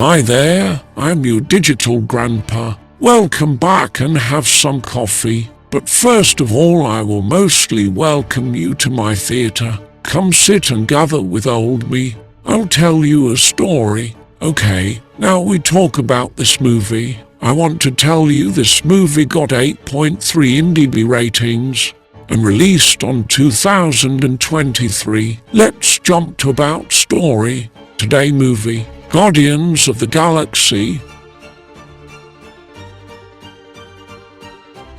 Hi there, I'm your digital grandpa. Welcome back and have some coffee. But first of all, I will mostly welcome you to my theater. Come sit and gather with old me. I'll tell you a story. Okay, now we talk about this movie. I want to tell you this movie got 8.3 imdb ratings and released on 2023. Let's jump to about story. Today movie. Guardians of the Galaxy.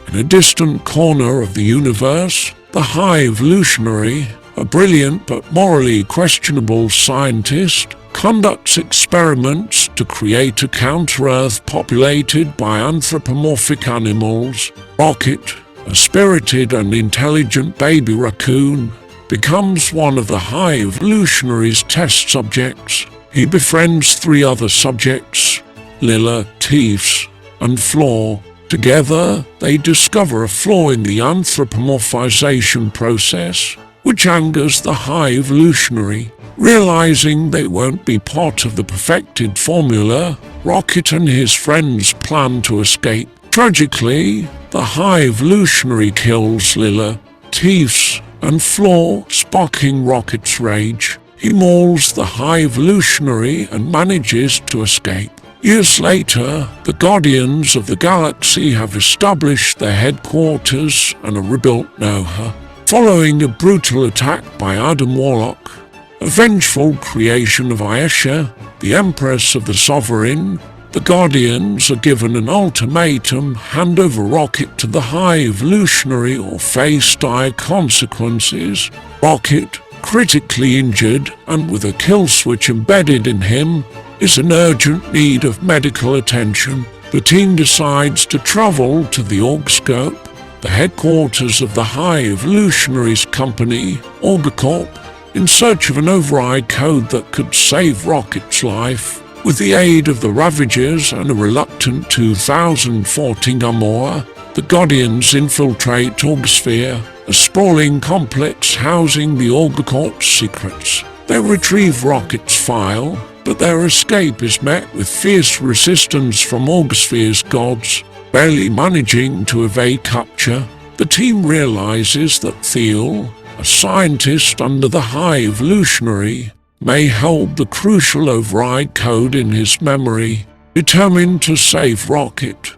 In a distant corner of the universe, the High Evolutionary, a brilliant but morally questionable scientist, conducts experiments to create a counter-Earth populated by anthropomorphic animals. Rocket, a spirited and intelligent baby raccoon, becomes one of the High Evolutionary's test subjects. He befriends 3 other subjects, Lylla, Teefs, and Flaw. Together, they discover a flaw in the anthropomorphization process, which angers the High Evolutionary. Realizing they won't be part of the perfected formula, Rocket and his friends plan to escape. Tragically, the High Evolutionary kills Lylla, Teefs, and Flaw, sparking Rocket's rage. He mauls the High Evolutionary and manages to escape. Years later, the Guardians of the Galaxy have established their headquarters and a rebuilt Noha. Following a brutal attack by Adam Warlock, a vengeful creation of Ayesha, the Empress of the Sovereign, the Guardians are given an ultimatum: hand over Rocket to the High Evolutionary or face dire consequences. Rocket, critically injured and with a kill switch embedded in him, is in urgent need of medical attention. The team decides to travel to the Orgscope, the headquarters of the High Evolutionary's company, Orgacorp, in search of an override code that could save Rocket's life. With the aid of the Ravagers and a reluctant 2014 Gamora, the Guardians infiltrate Orgsphere, a sprawling complex housing the Orgacorp's secrets. They retrieve Rocket's file, but their escape is met with fierce resistance from Orgsphere's gods. Barely managing to evade capture, the team realizes that Thiel, a scientist under the High Evolutionary, may hold the crucial override code in his memory. Determined to save Rocket,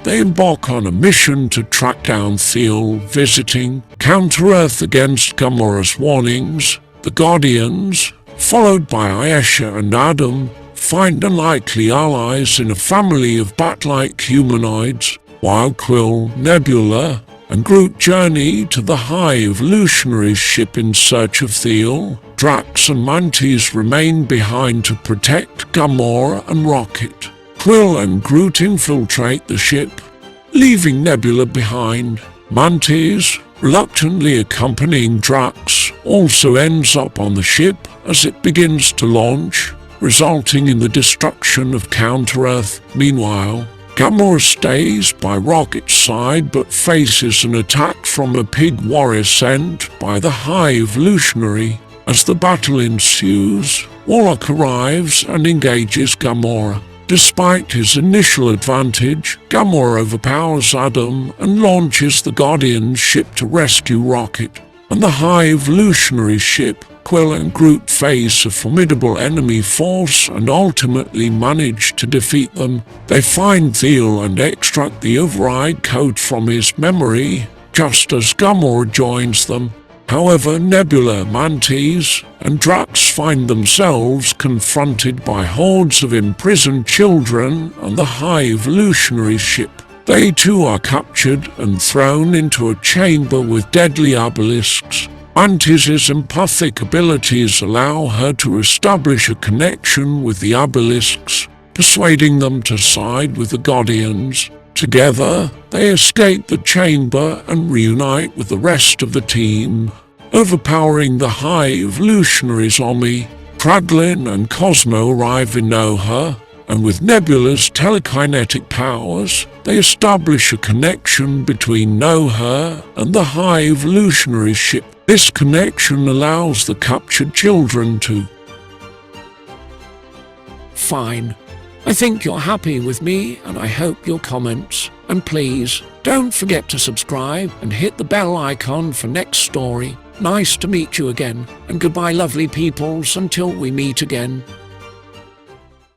they embark on a mission to track down Thiel, visiting Counter-Earth against Gamora's warnings. The Guardians, followed by Ayesha and Adam, find unlikely allies in a family of bat-like humanoids, while Quill, Nebula, and Groot journey to the High Evolutionary's ship in search of Thiel. Drax and Mantis remain behind to protect Gamora and Rocket. Quill and Groot infiltrate the ship, leaving Nebula behind. Mantis, reluctantly accompanying Drax, also ends up on the ship as it begins to launch, resulting in the destruction of Counter-Earth. Meanwhile, Gamora stays by Rocket's side but faces an attack from a pig warrior sent by the High Evolutionary. As the battle ensues, Warlock arrives and engages Gamora. Despite his initial advantage, Gamora overpowers Adam and launches the Guardian's ship to rescue Rocket. And the High Evolutionary ship, Quill and Groot face a formidable enemy force and ultimately manage to defeat them. They find Thiel and extract the override code from his memory, just as Gamora joins them. However, Nebula, Mantis, and Drax find themselves confronted by hordes of imprisoned children on the High Evolutionary ship. They too are captured and thrown into a chamber with deadly obelisks. Mantis' empathic abilities allow her to establish a connection with the obelisks, persuading them to side with the Guardians. Together, they escape the chamber and reunite with the rest of the team. Overpowering the High Evolutionary's army, Kraglin and Cosmo arrive in Noha, and with Nebula's telekinetic powers, they establish a connection between Noha and the High Evolutionary ship. This connection allows the captured children to... Fine. I think you're happy with me, and I hope your comments. And please, don't forget to subscribe and hit the bell icon for next story. Nice to meet you again, and goodbye lovely peoples until we meet again.